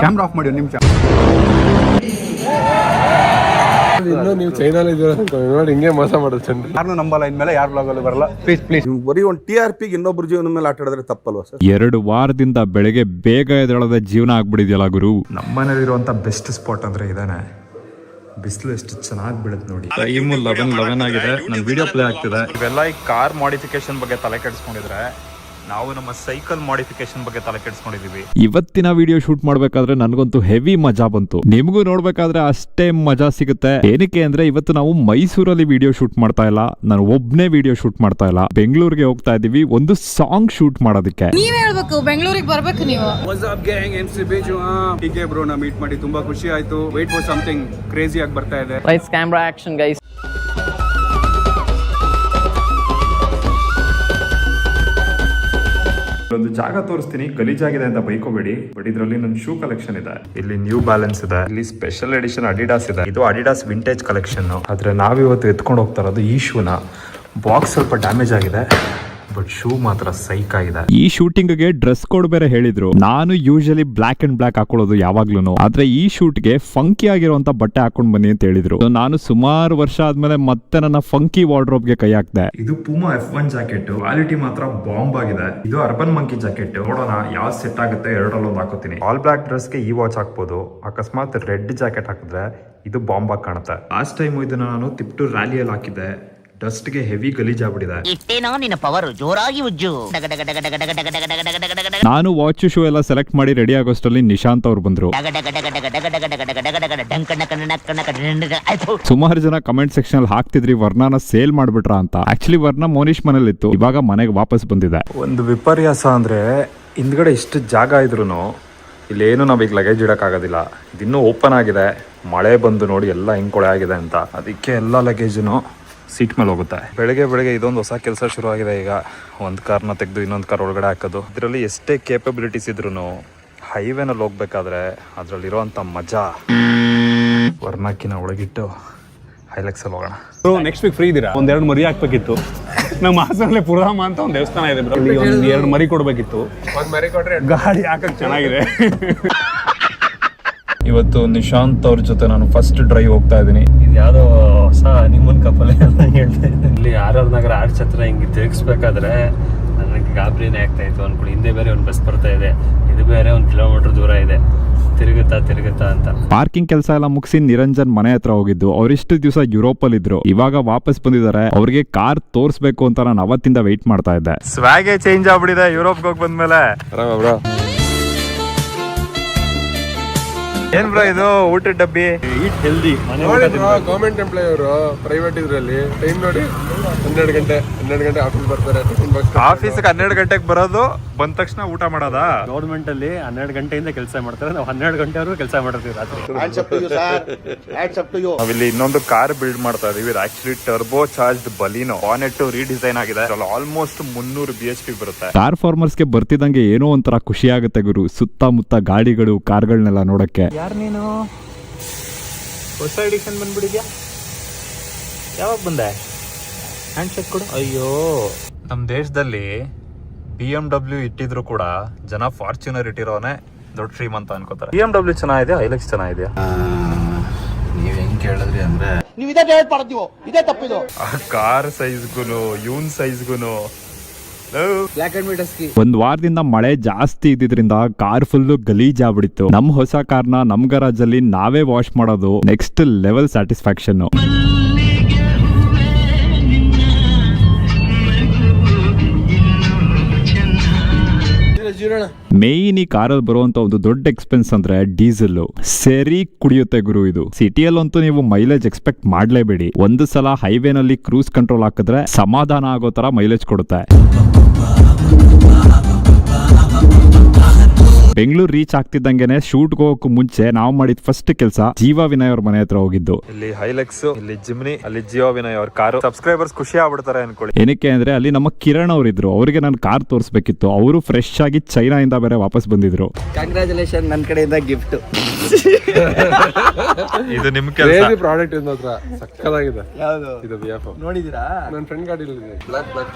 Camera off ಮಾಡಿ ನಿಮಿಷ. ಇನ್ನು ನೀವು ಚೈನಲ್ಲಿ ಇದ್ದೀರ ನೋಡಿ ಹಿಂಗೆ ಮೋಸ ಮಾಡೋದು ಚಂದ್ರ. ಯಾರನ್ನೂ ನಂಬಲ್ಲ, ಇನ್ಮೇಲೆ ಯಾರು ಬ್ಲಾಗಲ್ಲೂ ಬರಲ್ಲ. ಪ್ಲೀಸ್ ಬರೀ ಒಂದು TRP ಇನ್ನೊಬ್ರು ಜೀವನ ಮೇಲೆ ಆಟ ಆಡಿದ್ರೆ ತಪ್ಪಲ್ವಾ ಸರ್? 2 ವಾರದಿಂದ ಬೆಳಗ್ಗೆ ಬೇಗ ಎದ್ದೇಳದ ಜೀವನ ಆಗ್ಬಿಡಿದ್ಯಲ್ಲ ಗುರು. ನಮ್ಮನೇಲಿರುವಂತ ಬೆಸ್ಟ್ ಸ್ಪಾಟ್ ಅಂದ್ರೆ ಇದಾನೆ. ಬಿಸಿಲು ಎಷ್ಟು ಚೆನ್ನಾಗಿ ಬೀಳುತ್ತೆ ನೋಡಿ. ಟೈಮ್ 11 ಆಗಿದೆ. ನನ್ನ ವಿಡಿಯೋ ಪ್ಲೇ ಆಗ್ತಿದೆ. ಇವೆಲ್ಲ ಈ ಕಾರ್ ಮಾಡಿಫಿಕೇಶನ್ ಬಗ್ಗೆ ತಲೆ ಕೆಡಿಸ್ಕೊಂಡಿದ್ರೆ ನಾವು ನಮ್ಮ ಸೈಕಲ್ ಮಾಡಿಫಿಕೇಶನ್ ಬಗ್ಗೆ ತಲೆ ಕೆಡಿಸ್ಕೊಂಡಿದೀವಿ. ಇವತ್ತಿನ ವಿಡಿಯೋ ಶೂಟ್ ಮಾಡ್ಬೇಕಾದ್ರೆ ನನಗಂತೂ ಹೆವಿ ಮಜಾ ಬಂತು. ನಿಮಗೂ ನೋಡ್ಬೇಕಾದ್ರೆ ಅಷ್ಟೇ ಮಜಾ ಸಿಗುತ್ತೆ. ಏನಕ್ಕೆ ಅಂದ್ರೆ ಇವತ್ತು ನಾವು ಮೈಸೂರಲ್ಲಿ ವಿಡಿಯೋ ಶೂಟ್ ಮಾಡ್ತಾ ಇಲ್ಲ, ನಾನು ಒಬ್ನೇ ವಿಡಿಯೋ ಶೂಟ್ ಮಾಡ್ತಾ ಇಲ್ಲ. ಬೆಂಗಳೂರಿಗೆ ಹೋಗ್ತಾ ಇದೀವಿ ಒಂದು ಸಾಂಗ್ ಶೂಟ್ ಮಾಡೋದಕ್ಕೆ. ನೀವ್ ಹೇಳ್ಬೇಕು, ಬೆಂಗಳೂರಿಗೆ ಬರ್ಬೇಕು ನೀವು. ಹೀಗೆ ಬ್ರೋ ನಾ ಮೀಟ್ ಮಾಡಿ ತುಂಬಾ ಖುಷಿ ಆಯ್ತು. ವೇಟ್ ಫಾರ್ ಸಮಥಿಂಗ್ ಕ್ರೇಜಿ ಆಗಿ ಬರ್ತಾ ಇದೆ. Lights, camera, action, guys. ಒಂದು ಜಾಗ ತೋರಿಸ್ತೀನಿ, ಗಲೀಜಾಗಿದೆ ಅಂತ ಬೈಕೋಬೇಡಿ. ಬಟ್ ಇದರಲ್ಲಿ ನನ್ನ ಶೂ ಕಲೆಕ್ಷನ್ ಇದೆ. ಇಲ್ಲಿ ನ್ಯೂ ಬ್ಯಾಲೆನ್ಸ್ ಇದೆ, ಇಲ್ಲಿ ಸ್ಪೆಷಲ್ ಎಡಿಷನ್ ಅಡಿಡಾಸ್ ಇದೆ. ಇದು ಅಡಿಡಾಸ್ ವಿಂಟೇಜ್ ಕಲೆಕ್ಷನ್. ಆದ್ರೆ ನಾವಿವತ್ತು ಎತ್ಕೊಂಡು ಹೋಗ್ತಾ ಇರೋದು ಈ ಶೂನ. ಬಾಕ್ಸ್ ಸ್ವಲ್ಪ ಡ್ಯಾಮೇಜ್ ಆಗಿದೆ, ಬಟ್ ಶೂ ಮಾತ್ರ ಸೈಕ್ ಆಗಿದೆ. ಈ ಶೂಟಿಂಗ್ ಗೆ ಡ್ರೆಸ್ ಕೋಡ್ ಬೇರೆ ಹೇಳಿದ್ರು. ನಾನು ಯೂಶಲಿ ಬ್ಲಾಕ್ ಅಂಡ್ ಬ್ಲಾಕ್ ಹಾಕೊಳ್ಳೋದು ಯಾವಾಗ್ಲೂ, ಆದ್ರೆ ಈ ಶೂಟ್ ಗೆ ಫಂಕಿ ಆಗಿರುವಂತ ಬಟ್ಟೆ ಹಾಕೊಂಡ್ ಬನ್ನಿ ಅಂತ ಹೇಳಿದ್ರು. ನಾನು ಸುಮಾರು ವರ್ಷ ಆದ್ಮೇಲೆ ಮತ್ತೆ ನನ್ನ ಫಂಕಿ ವಾರ್ಡ್ರೋಬ್ ಗೆ ಕೈ ಹಾಕ್ದೆ. ಇದು ಪೂಮಾ F1 ಜಾಕೆಟ್. ಕ್ವಾಲಿಟಿ ಮಾತ್ರ ಬಾಂಬ್ ಆಗಿದೆ. ಇದು ಅರ್ಬನ್ ಮಂಕಿ ಜಾಕೆಟ್. ನೋಡೋಣ ಯಾವ ಸೆಟ್ ಆಗುತ್ತೆ. 2ರಲ್ಲಿ ಒಂದು ಹಾಕೋತೀನಿ. ಆಲ್ ಬ್ಲಾಕ್ ಡ್ರೆಸ್ ಗೆ ಈ ವಾಚ್ ಹಾಕ್ಬೋದು. ಅಕಸ್ಮಾತ್ ರೆಡ್ ಜಾಕೆಟ್ ಹಾಕಿದ್ರೆ ಇದು ಬಾಂಬ್ ಆಗಿ ಕಾಣುತ್ತೆ. ಲಾಸ್ಟ್ ಟೈಮ್ ಇದನ್ನ ನಾನು ತಿಪ್ಟು ರ್ಯಾಲಿಯಲ್ಲಿ ಹಾಕಿದ್ದೆ. ಡಸ್ಟ್ ಗೆ ಹೆವಿ ಗಲೀಜಾಗ್ಬಿಟ್ಟಿದೆ. ಇಷ್ಟೇನೋ ನಿನ್ನ ಪವರ್ ಜೋರಾಗಿ ಉಜ್ಜು. ನಾನು ವಾಚ್ ಶೂ ಎಲ್ಲ ಸೆಲೆಕ್ಟ್ ಮಾಡಿ ರೆಡಿ ಆಗೋಷ್ಟರಲ್ಲಿ ನಿಶಾಂತ್ ಅವ್ರು ಬಂದ್ರು. ಸುಮಾರು ಜನ ಕಮೆಂಟ್ ಸೆಕ್ಷನ್ ಅಲ್ಲಿ ಹಾಕ್ತಿದ್ರಿ ವರ್ಣನ ಸೇಲ್ ಮಾಡ್ಬಿಟ್ರ ಅಂತ. ಆಕ್ಚುಲಿ ವರ್ಣ ಮೋನಿಶ್ ಮನೇಲಿ ಇತ್ತು, ಇವಾಗ ಮನೆಗೆ ವಾಪಸ್ ಬಂದಿದೆ. ಒಂದು ವಿಪರ್ಯಾಸ ಅಂದ್ರೆ ಹಿಂದ್ಗಡೆ ಇಷ್ಟು ಜಾಗ ಇದ್ರು ಇಲ್ಲೇನು ನಾವೀಗ ಲಗೇಜ್ ಇಡಕ್ಕಾಗೋದಿಲ್ಲ. ಇದಿನ್ನೂ ಓಪನ್ ಆಗಿದೆ. ಮಳೆ ಬಂದು ನೋಡಿ ಎಲ್ಲ ಹಿಂಗ್ ಕೊಳೆ ಆಗಿದೆ ಅಂತ. ಅದಕ್ಕೆ ಎಲ್ಲ ಲಗೇಜನು ಸೀಟ್ ಮೇಲೆ ಹೋಗುತ್ತೆ. ಬೆಳಗ್ಗೆ ಇದೊಂದು ಹೊಸ ಕೆಲಸ ಶುರು ಆಗಿದೆ. ಈಗ ಒಂದು ಕಾರ್ನ ತೆಗೆದು ಇನ್ನೊಂದು ಕಾರ್ ಒಳಗಡೆ ಹಾಕೋದು. ಇದರಲ್ಲಿ ಎಷ್ಟೇ ಕೇಪಬಿಲಿಟೀಸ್ ಇದ್ರು ಹೈವೇನಲ್ಲಿ ಹೋಗ್ಬೇಕಾದ್ರೆ ಅದ್ರಲ್ಲಿರುವಂತ ಮಜಾ ವರ್ಣಕ್ಕಿನ ಒಳಗಿಟ್ಟು ಹೈಲೆಕ್ಸ್ ಅಲ್ಲಿ ಹೋಗೋಣ. ನೆಕ್ಸ್ಟ್ ವೀಕ್ ಫ್ರೀ ಇದೀರಾ? 2 ಮರಿ ಹಾಕ್ಬೇಕಿತ್ತು. ನಮ್ಮ ಹಾಸನಲ್ಲಿ ಪುರಾಮ ಅಂತ ಒಂದು ದೇವಸ್ಥಾನ ಇದೆ ಬ್ರೋ. ಇಲ್ಲಿ 2 ಮರಿ ಕೊಡ್ಬೇಕಿತ್ತು. 1 ಮರಿ ಕೊಟ್ರೆ ಗಾಡಿ ಹಾಕಕ್ ಚೆನ್ನಾಗಿದೆ. ಇವತ್ತು ನಿಶಾಂತ್ ಅವ್ರ ಜೊತೆ ನಾನು ಫಸ್ಟ್ ಡ್ರೈವ್ ಹೋಗ್ತಾ ಇದ್ದೀನಿ. ಇದು ಯಾವ್ದೋ ಹೊಸ ನಿಮ್ಮನ್ ಕಪಲ್ ಹೇಳ್ತಾ ಇದ್ದೀನಿ. ಇಲ್ಲಿ RR ನಗರ ಆರ್ಚ್ ಹತ್ರ ಹಿಂಗೆ ತಿರುಗಿಸ್ಬೇಕಾದ್ರೆ ನನಗೆ ಗಾಬರಿನೇ ಆಗ್ತಾ ಇತ್ತು ಅನ್ಕೊಳ್ಳಿ. ಹಿಂದೆ ಬೇರೆ ಒಂದು ಬಸ್ ಬರ್ತಾ ಇದೆ, ಇದು ಬೇರೆ 1 ಕಿಲೋಮೀಟರ್ ದೂರ ಇದೆ. ತಿರುಗುತ್ತಾ ಅಂತ ಪಾರ್ಕಿಂಗ್ ಕೆಲಸ ಎಲ್ಲ ಮುಗಿಸಿ ನಿರಂಜನ್ ಮನೆ ಹತ್ರ ಹೋಗಿದ್ದು. ಅವ್ರಿಷ್ಟು ದಿವಸ ಯುರೋಪ್ ಅಲ್ಲಿ ಇದ್ರು, ಇವಾಗ ವಾಪಸ್ ಬಂದಿದ್ದಾರೆ. ಅವ್ರಿಗೆ ಕಾರ್ ತೋರ್ಸ್ಬೇಕು ಅಂತ ನಾನು ಅವತ್ತಿಂದ ವೆಯ್ಟ್ ಮಾಡ್ತಾ ಇದ್ದೆ. ಸ್ವಾಗೇ ಚೇಂಜ್ ಆಗ್ಬಿಟ್ಟಿದೆ ಯುರೋಪ್ ಹೋಗಿ ಬಂದ್ಮೇಲೆ. ಏನ್ ಬ್ರೋ ಇದು ಊಟದ ಡಬ್ಬಿ? Eat healthy. ಗವರ್ಮೆಂಟ್ ಎಂಪ್ಲಾಯ್ ಅವರು ಪ್ರೈವೇಟ್ ಇದ್ರಲ್ಲಿ ಟೈಮ್ ನೋಡಿ 12 ಗಂಟೆ ಆಫೀಸ್ ಬರ್ತಾರೆ. ಆಫೀಸ್ಗೆ 12 ಗಂಟೆಗೆ ಬರೋದು, ಬಂದ ತಕ್ಷಣ ಊಟ ಮಾಡೋದಾ? ಗೌರ್ಮೆಂಟ್ ಅಲ್ಲಿ 12 ಗಂಟೆಯಿಂದ ಕೆಲಸ ಮಾಡ್ತಾರೆ. ನಾವು 12 ಗಂಟೆವರೆಗೂ ಕೆಲಸ ಮಾಡಿರ್ತೀವಿ ರಾತ್ರಿ. ನಾವಿಲ್ಲಿ ಇನ್ನೊಂದು ಕಾರ್ ಬಿಲ್ಡ್ ಮಾಡ್ತಾ ಇದೀವಿ. Actually turbo charged ಬಲಿನೋ. Bonnet redesign ಆಗಿದೆ. ಆಲ್ಮೋಸ್ಟ್ 300 BHP ಬರುತ್ತೆ. ಕಾರ್ ಫಾರ್ಮರ್ಸ್ ಗೆ ಬರ್ತಿದಂಗೆ ಏನೋ ಒಂಥರ ಖುಷಿ ಆಗುತ್ತೆ ಗುರು. ಸುತ್ತಮುತ್ತ ಗಾಡಿಗಳು, ಕಾರ್ಗಳನ್ನೆಲ್ಲ ನೋಡಕ್ಕೆ. ಯಾರು ನೀನು? ಹೊಸ ಎಡಿಷನ್ ಬಂದ್ಬಿಟ್ಟಿದ್ಯಾ? ಯಾವಾಗ ಬಂದೆ? ಹ್ಯಾಂಡ್ ಶೇಕ್ ಕೊಡು. ಅಯ್ಯೋ, ನಮ್ಮ ದೇಶದಲ್ಲಿ BMW ಇಟ್ಟಿದ್ರು ಕೂಡ ಜನ ಫಾರ್ಚುನರ್ ಇಟ್ಟಿರೋನೆ ದೊಡ್ಡ ಶ್ರೀಮಂತ ಅನ್ಕೋತಾರೆ. BMW ಚೆನ್ನಾಗಿದೆ, ಹೈಲೆಕ್ಸ್ ಚೆನ್ನಾಗಿದೆಯಾ? ನೀವ್ ಹೆಂಗ್ ಕೇಳಿದ್ರಿ ಅಂದ್ರೆ ನೀವು ಇದೇ ಡೇಟ್ ಮಾಡ್ತೀವೋ, ಇದೇ ತಪ್ಪಿದು. ಕಾರ್ ಸೈಜ್ಗುನು ಇವನ್ ಸೈಜ್ಗುನು ಒಂದ್ ವಾರದಿಂದ ಮಳೆ ಜಾಸ್ತಿ ಇದ್ದಿದ್ರಿಂದ ಕಾರ್ ಫುಲ್ ಗಲೀಜ್ ಆಗ್ಬಿಡಿತ್ತು. ನಮ್ ಹೊಸ ಕಾರ್ನ ನಮ್ ಗರಾಜ್ ಅಲ್ಲಿ ನಾವೇ ವಾಶ್ ಮಾಡೋದು ನೆಕ್ಸ್ಟ್ ಲೆವೆಲ್ ಸ್ಯಾಟಿಸ್ಫ್ಯಾಕ್ಷನ್. ಮೇನ್ ಈ ಕಾರಲ್ಲಿ ಬರುವಂತ ಒಂದು ದೊಡ್ಡ ಎಕ್ಸ್ಪೆನ್ಸ್ ಅಂದ್ರೆ ಡೀಸೆಲ್. ಸರಿ ಕುಡಿಯುತ್ತೆ ಗುರು ಇದು. ಸಿಟಿಯಲ್ಲಂತೂ ನೀವು ಮೈಲೇಜ್ ಎಕ್ಸ್ಪೆಕ್ಟ್ ಮಾಡ್ಲೇಬೇಡಿ. ಒಂದು ಸಲ ಹೈವೇನಲ್ಲಿ ಕ್ರೂಸ್ ಕಂಟ್ರೋಲ್ ಹಾಕಿದ್ರೆ ಸಮಾಧಾನ ಆಗೋ ತರ ಮೈಲೇಜ್ ಕೊಡುತ್ತೆ. ಬೆಂಗಳೂರು ರೀಚ್ ಆಗ್ತಿದ್ದಂಗೆನೆ ಶೂಟ್ಗೆ ಹೋಗಕ್ಕೂ ಮುಂಚೆ ನಾವು ಮಾಡಿದ ಫಸ್ಟ್ ಕೆಲಸ ಜೀವ ವಿನಯ್ ಅವ್ರ ಮನೆ ಹತ್ರ ಹೋಗಿದ್ದು. ಇಲ್ಲಿ ಹೈಲೆಕ್ಸ್, ಇಲ್ಲಿ ಜಿಮ್ನಿ, ಅಲ್ಲಿ ಜೀವ ವಿನಯ್ ಅವ್ರ ಕಾರು. ಸಬ್ಸ್ಕ್ರೈಬರ್ಸ್ ಖುಷಿ ಆಗ್ಬಿಡ್ತಾರೆ ಅನ್ಕೊಳ್ಳಿ. ಏನಕ್ಕೆ ಅಂದ್ರೆ ಅಲ್ಲಿ ನಮ್ಮ ಕಿರಣ್ ಅವ್ರು ಇದ್ರು. ಅವ್ರಿಗೆ ನಾನು ಕಾರ್ ತೋರಿಸ್ಬೇಕಿತ್ತು. ಅವರು ಫ್ರೆಶ್ ಆಗಿ ಚೈನಾ ಇಂದ ಬೇರೆ ವಾಪಸ್ ಬಂದಿದ್ರು. ಕಂಗ್ರಾಚುಲೇಷನ್ ನನ್ನ ಕಡೆಯಿಂದ ಗಿಫ್ಟ್. ಇದು ನಿಮ್ ಕೆಲಸ. ಪ್ರಾಡಕ್ಟ್ ಇದೆ ಹತ್ರ ಸಕ್ಕತ್ತಾಗಿದೆ. ಯಾವುದು ಇದು BF ನೋಡಿದೀರಾ? ನನ್ನ ಫ್ರೆಂಡ್ ಗಾಡಿ ಇದೆ. ಬ್ಲಾಕ್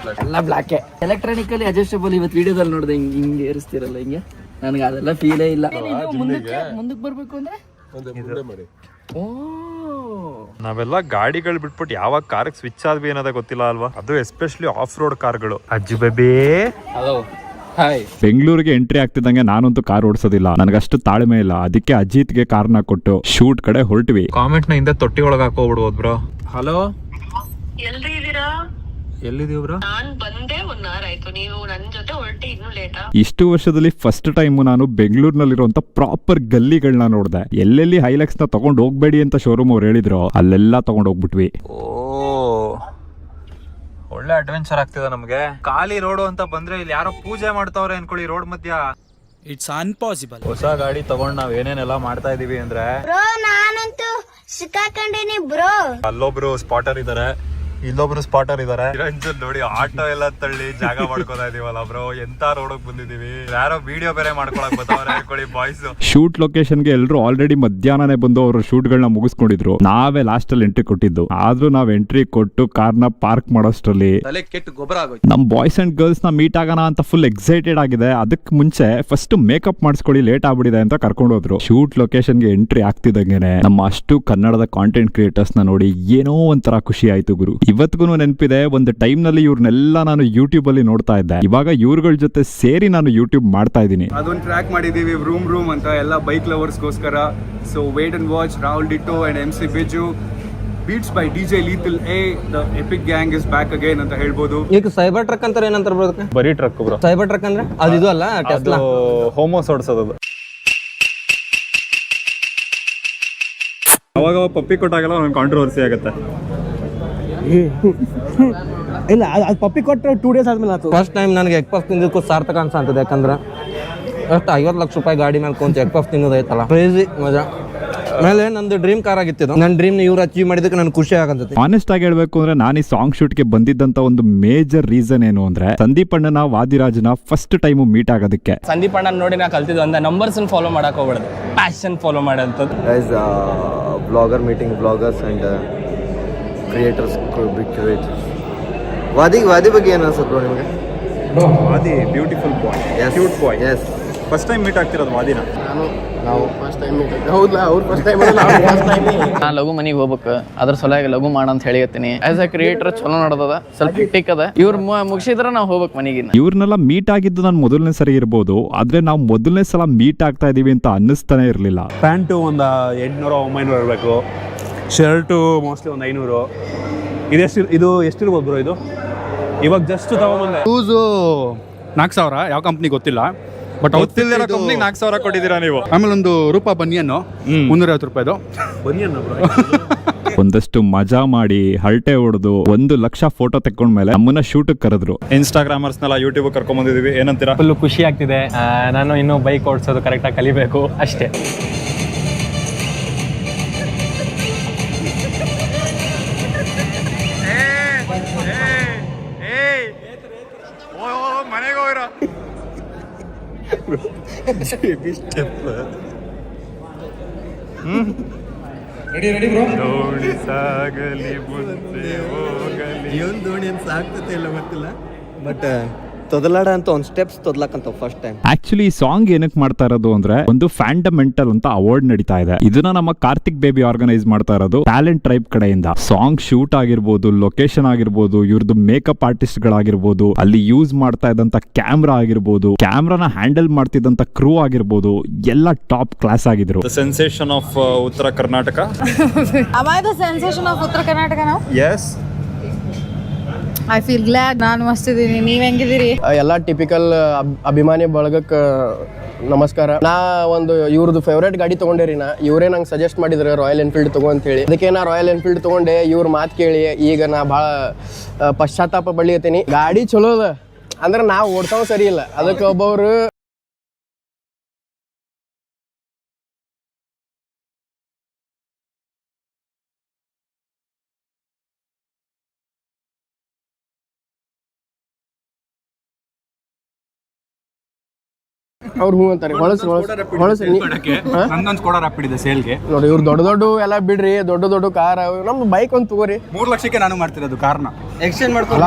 ಎಲ್ಲ ಬ್ಲಾಕ್. Electronically adjustable. ಇವತ್ತು ವಿಡಿಯೋದಲ್ಲಿ ನೋಡಿದೆ ಹಿಂಗೆ ಏರಿಸ್ತಿರಲ್ಲ ಹಿಂಗೆ. ನನಗೆ ಅದೆಲ್ಲ ಫೀಲೇ ಇಲ್ಲ. ಮುಂದಕ್ಕೆ ಬರ್ಬೇಕು ಅಂದ್ರೆ ಒಂದು ಮುಂದೆ ಮಾಡಿ. ನಾವೆಲ್ಲ ಗಾಡಿಗಳು ಬಿಟ್ಬಿಟ್ಟು ಯಾವಾಗ ಕಾರ್ಗೆ ಸ್ವಿಚ್ ಆದ್ವಿ ಅನ್ನೋದೇ ಗೊತ್ತಿಲ್ಲ ಅಲ್ವಾ. ಅದು ಎಸ್ಪೆಷಲಿ ಆಫ್ ರೋಡ್ ಕಾರ್ಗಳು. ಅಜ್ಜು ಬೇಬಿ ಬೆಂಗಳೂರಿಗೆ ಎಂಟ್ರಿ ಆಗ್ತಿದ್ದಂಗೆ ನಾನಂತೂ ಕಾರ್ ಓಡಿಸೋದಿಲ್ಲ, ನನಗಷ್ಟು ತಾಳ್ಮೆ ಇಲ್ಲ. ಅದಕ್ಕೆ ಅಜಿತ್ಗೆ ಕಾರ್ನ ಕೊಟ್ಟು ಶೂಟ್ ಕಡೆ ಹೊರಟ್ವಿ. ಕಾಮೆಂಟ್ ನ ಹಿಂದೆ ತೊಟ್ಟಿ ಒಳಗೆ ಹಾಕೋಬಿಡ್ಬೋದು ಬ್ರೋ. ಹಲೋ, ಎಲ್ಲಿದೀವ್ ಬ್ರೋ? ಇಷ್ಟು ವರ್ಷದಲ್ಲಿ ಫಸ್ಟ್ ಟೈಮ್ ನಾನು ಬೆಂಗಳೂರಿನಲ್ಲಿರುವಂತ ಪ್ರಾಪರ್ ಗಲ್ಲಿಗಳನ್ನ ನೋಡ್ದೆ. ಎಲ್ಲೆಲ್ಲಿ ಹೈಲಕ್ಸ್ ನ ತಗೊಂಡ್ ಹೋಗ್ಬೇಡಿ ಅಂತ ಶೋರೂಮ್ ಅವ್ರು ಹೇಳಿದ್ರು ಅಲ್ಲೆಲ್ಲ ತಗೊಂಡ್ ಹೋಗ್ಬಿಟ್ವಿ. ಒಳ್ಳೆ ಅಡ್ವೆಂಚರ್ ಆಗ್ತಿದೆ ನಮ್ಗೆ. ಖಾಲಿ ರೋಡು ಅಂತ ಬಂದ್ರೆ ಇಲ್ಲಿ ಯಾರೋ ಪೂಜೆ ಮಾಡ್ತಾವ್ರೆ ಅನ್ಕೊಳ್ಳಿ ರೋಡ್ ಮಧ್ಯ. It's impossible. ಹೊಸ ಗಾಡಿ ತಗೊಂಡ್ ನಾವ್ ಏನೇನೆಲ್ಲ ಮಾಡ್ತಾ ಇದೀವಿ ಅಂದ್ರೆ, ನಾನಂತೂ ಸಿಕ್ಕಾಕೊಂಡೇನಿ ಬ್ರೋ. ಅಲ್ಲೊಬ್ರು ಸ್ಪಾಟರ್ ಇದಾರೆ, ಇಲ್ಲೊಬ್ರು ಸ್ಪಾಟರ್ ಇದಾರೆ. ನಿರಂಜನ್ ನೋಡಿ ಆಟೋ ಎಲ್ಲ ತಳ್ಳಿ ಜಾಗ ಮಾಡ್ಕೋತಾ ಇದೀವಲ್ಲ ಬ್ರೋ, ಎಂತ ರೋಡಕ್ ಬಂದಿದೀವಿ. ಯಾರೋ ವಿಡಿಯೋ ಬೇರೆ ಮಾಡ್ಕೊಳಕ್ ಬರ್ತಾವ್ರೆ ಅನ್ಕೊಳ್ಳಿ ಬಾಯ್ಸ್. ಶೂಟ್ ಲೊಕೇಶನ್ ಗೆ ಎಲ್ರು ಆಲ್ರೆಡಿ ಮಧ್ಯಾಹ್ನನೇ ಬಂದು ಅವ್ರ ಶೂಟ್ ಗಳನ್ನ ಮುಗಿಸ್ಕೊಂಡಿದ್ರು. ನಾವೇ ಲಾಸ್ಟ್ ಅಲ್ಲಿ ಎಂಟ್ರಿ ಕೊಟ್ಟಿದ್ದು. ಆದ್ರೂ ನಾವ್ ಎಂಟ್ರಿ ಕೊಟ್ಟು ಕಾರ್ನ ಪಾರ್ಕ್ ಮಾಡೋಷ್ಟ್ರಲ್ಲಿ ನಮ್ ಬಾಯ್ಸ್ ಅಂಡ್ ಗರ್ಲ್ಸ್ ನ ಮೀಟ್ ಆಗೋಣ ಅಂತ ಫುಲ್ ಎಕ್ಸೈಟೆಡ್ ಆಗಿದೆ. ಅದಕ್ ಮುಂಚೆ ಫಸ್ಟ್ ಮೇಕಪ್ ಮಾಡಿಸ್ಕೊಳ್ಳಿ, ಲೇಟ್ ಆಗ್ಬಿಡಿದೆ ಅಂತ ಕರ್ಕೊಂಡು ಹೋದ್ರು. ಶೂಟ್ ಲೊಕೇಶನ್ ಗೆ ಎಂಟ್ರಿ ಆಗ್ತಿದಂಗೆನೆ ನಮ್ಮ ಅಷ್ಟು ಕನ್ನಡದ ಕಾಂಟೆಂಟ್ ಕ್ರಿಯೇಟರ್ಸ್ ನ ನೋಡಿ ಏನೋ ಒಂಥರ ಖುಷಿ ಆಯ್ತು ಗುರು. ಇವತ್ತಿಗೂ ನೆನಪಿದೆ, ಒಂದು ಟೈಮ್ ನಲ್ಲಿ ಇವ್ರನ್ನೆಲ್ಲ ನಾನು ಯೂಟ್ಯೂಬ್ ಅಲ್ಲಿ ನೋಡ್ತಾ ಇದ್ದೆ. ಇವಾಗ ಇವ್ರಗಳ ಜೊತೆ ಸೇರಿ ನಾನು ಯೂಟ್ಯೂಬ್ ಮಾಡ್ತಾ ಇದ್ದೀನಿ. ಅದೊಂದು ಟ್ರ್ಯಾಕ್ ಮಾಡಿದೀವಿ, ರೂಮ್ ಅಂತ, ಎಲ್ಲ ಬೈಕ್ ಲವರ್ಸ್ಗೋಸ್ಕರ. So wait and watch Rahul Dito and MC Biju, beats by DJ Lethal A, the epic gang is back again ಅಂತ ಹೇಳ್ಬೋದು. ಈಗ ಸೈಬರ್ ಟ್ರಕ್ ಅಂತಾರೆ, ಏನಂತಾರೆ ಬ್ರೋ? ಬರೀ ಟ್ರಕ್ ಬ್ರೋ. ಸೈಬರ್ ಟ್ರಕ್ ಅಂದ್ರೆ ಅದು ಇದು ಅಲ್ಲ, ಟೆಸ್ಲಾ ಹೋಮೋಸ್ ಓಡಿಸೋದು. ಅವಾಗ ಪಪ್ಪಿ ಕೊಟ್ಟಾಗೆಲ್ಲ ಒಂದು ಕಾಂಟ್ರವರ್ಸಿ ಆಗುತ್ತೆ. ಇಲ್ಲ, ಅದು ಪಪ್ಪಿ ಕೊಟ್ಟರೆ 2 days ಆದ್ಮೇಲೆ ಆಯ್ತು. ಫಸ್ಟ್ ಟೈಮ್ ನನಗೆ ಎಗ್ ಪಫ್ ತಿಂದಿದ್ದಕ್ಕೂ ಸಾರ್ಥಕ ಅನ್ಸಂತದೆ. ಯಾಕಂದ್ರೆ ಅಷ್ಟು 50 ಲಕ್ಷ ರೂಪಾಯಿ ಗಾಡಿ ಮೇಲೆ ಕೊಂಚ ಎಗ್ ಪಫ್ ತಿನ್ನೋದೈತಲ್ಲ, ಕ್ರೇಜಿ ಮಜಾ. ಆಮೇಲೆ ನಂದು ಡ್ರೀಮ್ ಕಾರ್ ಆಗಿತ್ತು. ನನ್ನ ಡ್ರೀಮ್ ಇವ್ರು ಅಚೀವ್ ಮಾಡಿದಕ್ಕೆ ನನಗೆ ಖುಷಿ ಆಗಂತೈತಿ. ಆನೆಸ್ಟ್ ಆಗಿ ಹೇಳ್ಬೇಕು ಅಂದ್ರೆ ನಾನು ಈ ಸಾಂಗ್ ಶೂಟ್ ಗೆ ಬಂದಿದ್ದಂತ ಒಂದು ಮೇಜರ್ ರೀಸನ್ ಏನು ಅಂದ್ರೆ, ಸಂದೀಪ್ ಅಣ್ಣನ ವಾದಿರಾಜ್ನ ಫಸ್ಟ್ ಟೈಮ್ ಮೀಟ್ ಆಗೋದಕ್ಕೆ. ಸಂದೀಪ್ ಅಣ್ಣ ನೋಡಿ ನಾ ಕಲ್ತಿದ್ದು ಅಂದ್ರೆ ನಂಬರ್ಸ್ ಫಾಲೋ ಮಾಡಕ್ ಹೋಗ್ಬಿಡೋದು, ಪ್ಯಾಷನ್ ಫಾಲೋ ಮಾಡೋಂಥದ್ದು. Blogger meeting bloggers and creators, big creators. Vadi ಬಗ್ಗೆ ಏನು ಅನ್ಸುತ್ತೆ ಬ್ರೋ ನಿಮಗೆ? Vadi beautiful boy, cute boy. Yes, first time meet ಆಗ್ತಿರೋದು ವಾದಿನ. ನಾವು ಫಸ್ಟ್ ಟೈಮ್ ಹೌದಾ? ಅವ್ರು ಫಸ್ಟ್ ಟೈಮ್ ನಾನು ಲಘು ಮನೆಗೆ ಹೋಗ್ಬೇಕು, ಅದ್ರ ಸಲುವಾಗಿ ಲಘು ಮಾಡ ಅಂತ ಹೇಳಿರ್ತೀನಿ. ಆಸ್ ಎ ಕ್ರಿಯೇಟರ್ ಚಲೋ ನಡೆದದ, ಸ್ವಲ್ಪ ಹಿಟ್ಟಿಕ್ ಅದ. ಇವ್ರು ಮುಗಿಸಿದ್ರೆ ನಾವು ಹೋಗ್ಬೇಕು ಮನೆಗೆ. ಇವ್ರನ್ನೆಲ್ಲ ಮೀಟ್ ಆಗಿದ್ದು ನಾನು ಮೊದಲನೇ ಸರಿ ಇರ್ಬೋದು, ಆದ್ರೆ ನಾವು ಮೊದಲನೇ ಸಲ ಮೀಟ್ ಆಗ್ತಾ ಇದೀವಿ ಅಂತ ಅನ್ನಿಸ್ತಾನೆ ಇರಲಿಲ್ಲ. ಪ್ಯಾಂಟು ಒಂದು 800-900 ಇರಬೇಕು. ಶರ್ಟು ಮೋಸ್ಟ್ಲಿ ಒಂದು 500. ಇದು ಎಷ್ಟಿರ್ಬೋದು ಬ್ರೋ? ಇದು ಇವಾಗ ಜಸ್ಟ್ ತಗೊಂಬಂದೆ. ಶೂಸು 4000, ಯಾವ ಕಂಪ್ನಿ ಗೊತ್ತಿಲ್ಲ, ಬಟ್ ಗೊತ್ತಿಲ್ಲದಿರೋ ಕಂಪ್ನಿಗೆ 4000 ಕೊಟ್ಟಿದ್ದೀರಾ ನೀವು. ಆಮೇಲೆ ಒಂದು ರೂಪಾಯಿ ಬನಿಯನ್ನು 350 ರೂಪಾಯಿದು ಬನ್ನಿಯನ್ನ ಬ್ರೋ. ಒಂದಷ್ಟು ಮಜಾ ಮಾಡಿ ಹರಟೆ ಹೊಡೆದು 1 ಲಕ್ಷ ಫೋಟೋ ತೆಕ್ಕೊಂಡ್ಮೇಲೆ ನಮ್ಮನ್ನ ಶೂಟ್ ಕರೆದ್ರು. ಇನ್ಸ್ಟಾಗ್ರಾಮರ್ಸ್ನೆಲ್ಲ ಯೂಟ್ಯೂಬ್ ಕರ್ಕೊಂಡ್ ಬಂದಿದೀವಿ. ಏನಂತೀರಾ? ಫುಲ್ ಖುಷಿ ಆಗ್ತಿದೆ. ನಾನು ಇನ್ನೂ ಬೈಕ್ ಓಡಿಸೋದು ಕರೆಕ್ಟಾಗಿ ಕಲಿಬೇಕು ಅಷ್ಟೇ. ದೋಣಿ ಸಾಗಲಿ ಮುಂದೆ ಹೋಗಲಿ. ದೋಣಿ ಅಂತ ಸಾಕ್ತತೆ ಇಲ್ಲ ಗೊತ್ತಿಲ್ಲ, ಬಟ್ ತೊದಲಾಡ ಅಂತ ಒಂದು ಸ್ಟೆಪ್ಸ್ ತೊದಲಕ್ಕಂತ ಫಸ್ಟ್ ಟೈಮ್. ಆಕ್ಚುಲಿ ಈ ಸಾಂಗ್ ಏನಕ್ಕೆ ಮಾಡ್ತಾ ಇರೋದು ಅಂದ್ರೆ, ಒಂದು ಫ್ಯಾಂಡಮೆಂಟಲ್ ಅಂತ ಅವಾರ್ಡ್ ನಡೀತಾ ಇದೆ. ಇದನ್ನ ನಮ್ಮ ಕಾರ್ತಿಕ್ ಬೇಬಿ ಆರ್ಗನೈಸ್ ಮಾಡ್ತಾ ಇರೋದು ಟ್ಯಾಲೆಂಟ್ ಟ್ರೈಬ್ ಕಡೆಯಿಂದ. ಸಾಂಗ್ ಶೂಟ್ ಆಗಿರ್ಬೋದು, ಲೊಕೇಶನ್ ಆಗಿರ್ಬೋದು, ಇವ್ರದ್ದು ಮೇಕಪ್ ಆರ್ಟಿಸ್ಟ್ ಗಳಾಗಿರ್ಬೋದು, ಅಲ್ಲಿ ಯೂಸ್ ಮಾಡ್ತಾ ಇದ್ದಂತ ಕ್ಯಾಮ್ರಾ ಆಗಿರ್ಬೋದು, ಕ್ಯಾಮ್ರಾನ ಹ್ಯಾಂಡಲ್ ಮಾಡ್ತಿದ್ದಂತ ಕ್ರೂ ಆಗಿರ್ಬೋದು, ಎಲ್ಲ ಟಾಪ್ ಕ್ಲಾಸ್ ಆಗಿದ್ರು. ಸೆನ್ಸೇಷನ್ ಆಫ್ ಉತ್ತರ Karnataka. Am I the sensation of Uttara Karnataka now? Yes. I feel glad. ನಾನು ಮಸ್ತಿದ್ದೀನಿ, ನೀವ್ ಹೆಂಗಿದ್ದೀರಿ? ಎಲ್ಲ ಟಿಪಿಕಲ್ ಅಭಿಮಾನಿ ಬಳಗಕ್ಕೆ ನಮಸ್ಕಾರ. ನಾ ಒಂದು ಇವ್ರದ್ದು ಫೇವ್ರೇಟ್ ಗಾಡಿ ತಗೊಂಡೇರಿ. ಇವರೇ ನಂಗೆ ಸಜೆಸ್ಟ್ ಮಾಡಿದ್ರು ರಾಯಲ್ ಎನ್ಫೀಲ್ಡ್ ತಗೋ ಅಂತ ಹೇಳಿ. ಅದಕ್ಕೆ ನಾ ರಾಯಲ್ ಎನ್ಫೀಲ್ಡ್ ತಗೊಂಡೆ. ಇವ್ರ ಮಾತು ಕೇಳಿ ಈಗ ನಾ ಭಾಳ ಪಶ್ಚಾತ್ತಾಪ ಪಡ್ಲಿಕತ್ತೀನಿ. ಗಾಡಿ ಚಲೋ ಅದ, ಅಂದ್ರೆ ನಾ ಓಡ್ತಾವ್ ಸರಿ ಇಲ್ಲ. ಅದಕ್ಕೆ ಒಬ್ಬರು ಅವ್ರು ಹೂ ಅಂತಾರೆ. ನಂದೊಂದು ಸ್ಕೋಡಾ ರ್ಯಾಪಿಡ್ ಇದೆ ಸೇಲ್ಗೆ. ನೋಡಿ ಇವ್ರು ದೊಡ್ಡ ದೊಡ್ಡ ಎಲ್ಲ ಬಿಡ್ರಿ, ದೊಡ್ಡ ದೊಡ್ಡ ಕಾರ್. ನಮ್ದು ಬೈಕ್ ಒಂದು ತಗೋರಿ. 3 ಲಕ್ಷಕ್ಕೆ ನಾನು ಮಾಡ್ತಿರೋದು ಕಾರ್ನ. ಎಕ್ಸ್ಚೇಂಜ್ ಮಾಡ್ಕೊಳ್ಳ.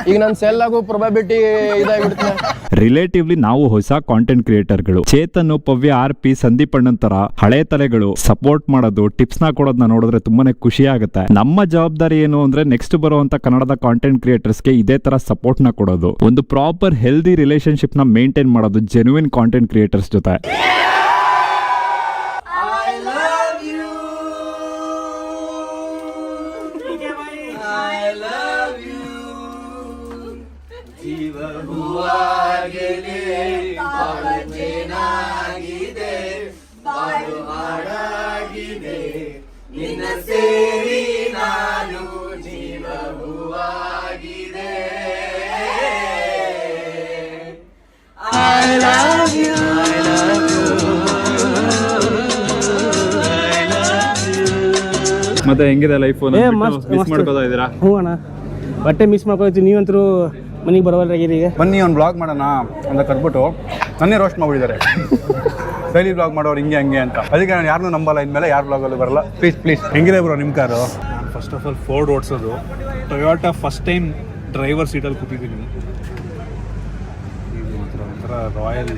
ಈಗ ನನ್ನ ಸೆಲ್ ಆಗೋ ಪ್ರೊಬಬಿಲಿಟಿ ಇದಾಗ್ಬಿಡ್ತದೆ. ರಿಲೇಟಿವ್ಲಿ ನಾವು ಹೊಸ ಕಾಂಟೆಂಟ್ ಕ್ರಿಯೇಟರ್ಗಳು. ಚೇತನ್, ಪವ್ಯ, RP, ಸಂದೀಪ್ ಅಣ್ಣನ್ ತರ ಹಳೆ ತಲೆಗಳು ಸಪೋರ್ಟ್ ಮಾಡೋದು, ಟಿಪ್ಸ್ ನ ಕೊಡೋದನ್ನ ನೋಡಿದ್ರೆ ತುಂಬಾನೇ ಖುಷಿ ಆಗುತ್ತೆ. ನಮ್ಮ ಜವಾಬ್ದಾರಿ ಏನು ಅಂದ್ರೆ ನೆಕ್ಸ್ಟ್ ಬರುವಂತ ಕನ್ನಡದ ಕಾಂಟೆಂಟ್ ಕ್ರಿಯೇಟರ್ಸ್ಗೆ ಇದೇ ತರ ಸಪೋರ್ಟ್ ನ ಕೊಡೋದು, ಒಂದು ಪ್ರಾಪರ್ ಹೆಲ್ದಿ ರಿಲೇಶನ್ಶಿಪ್ ನ ಮೇಂಟೈನ್ ಮಾಡೋದು ಜೆನ್ಯೂನ್ ಕಾಂಟೆಂಟ್ ಕ್ರಿಯೇಟರ್ಸ್ ಜೊತೆ. ಮತ್ತೆ ಹೆಂಗಿದೆ ಲೈಫ್? ಮಿಸ್ ಮಾಡ್ಕೋತಾ ಇದ್ದೀರಾ? ಹ್ಞೂ ಅಣ್ಣ, ಬಟ್ಟೆ ಮಿಸ್ ಮಾಡ್ಕೊಳ್ತೀವಿ. ನೀವಂತರೂ ಮನೆಗೆ ಬರೋವಲ್ಲಾಗಿರಿ. ಈಗ ಬನ್ನಿ ಒಂದು ಬ್ಲಾಗ್ ಮಾಡೋಣ ಅಂತ ಕರ್ಬಿಟ್ಟು ನನ್ನೇ ರೋಸ್ಟ್ ಮಾಡಿಬಿಟ್ಟಿದ್ದಾರೆ. ಡೈಲಿ ಬ್ಲಾಗ್ ಮಾಡೋರು ಹಿಂಗೆ ಹಂಗೆ ಅಂತ. ಅದಕ್ಕೆ ನಾನು ಯಾರನ್ನೂ ನಂಬಲ್ಲ, ಇನ್ಮೇಲೆ ಯಾರು ಬ್ಲಾಗಲ್ಲೂ ಬರಲ್ಲ. ಪ್ಲೀಸ್. ಹೆಂಗಿದೆ ಬ್ರೋ ನಿಮ್ಮ car? First of all Ford ಓಡಿಸೋದು, ಟೊಯೋಟಾ ಫಸ್ಟ್ ಟೈಮ್ ಡ್ರೈವರ್ ಸೀಟಲ್ಲಿ ಕೂತಿದ್ದೀನಿ. ಇದು ಒಂಥರ ರಾಯಲ್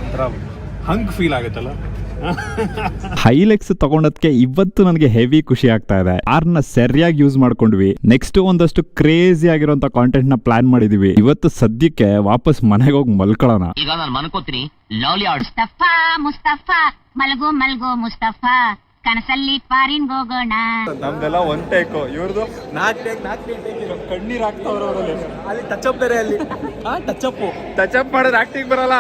ಒಂಥರ ಹಂಗ್ ಫೀಲ್ ಆಗುತ್ತಲ್ಲ. ಹೈಲೆಕ್ಸ್ ತಗೊಂಡದಕ್ಕೆ ಇವತ್ತು ನನಗೆ ಹೆವಿ ಖುಷಿ ಆಗ್ತಾ ಇದೆ. ಕಾರ್ನ ಸರಿಯಾಗಿ ಯೂಸ್ ಮಾಡ್ಕೊಂಡ್ವಿ. ನೆಕ್ಸ್ಟ್ ಒಂದಷ್ಟು ಕ್ರೇಜಿ ಆಗಿರುವಂತ ಕಾಂಟೆಂಟ್ ನ ಪ್ಲಾನ್ ಮಾಡಿದೀವಿ. ಇವತ್ತು ಸದ್ಯಕ್ಕೆ ವಾಪಸ್ ಮನೆಗೆ ಹೋಗಿ ಮಲ್ಕೊಳ್ಳೋಣ. ಈಗ ನಾನು ಮನ್ಕೋತೀನಿ. ಮುಸ್ತಫಾ ಮುಸ್ತಫಾ ಮಲ್ಗೋ ಮಲ್ಗೋ ಮುಸ್ತಫಾ, ಕನಸಲ್ಲಿ ಪಾರಿನ್ ಹೋಗೋಣ. ನಮ್ದೆಲ್ಲ ಒನ್ ಟೇಕು, ಇವ್ರದ್ದು 4 ಟೇಕ್ ಕಣ್ಣೀರ್ ಹಾಕ್ತವ್ರ. ಅಲ್ಲಿ ಟಚ್ ಅಪ್ ಬೇರೆ, ಅಲ್ಲಿ ಟಚ್ ಅಪ್ ಮಾಡಿದ್ರೆ ಆಕ್ಟಿಂಗ್ ಬರಲ್ಲ.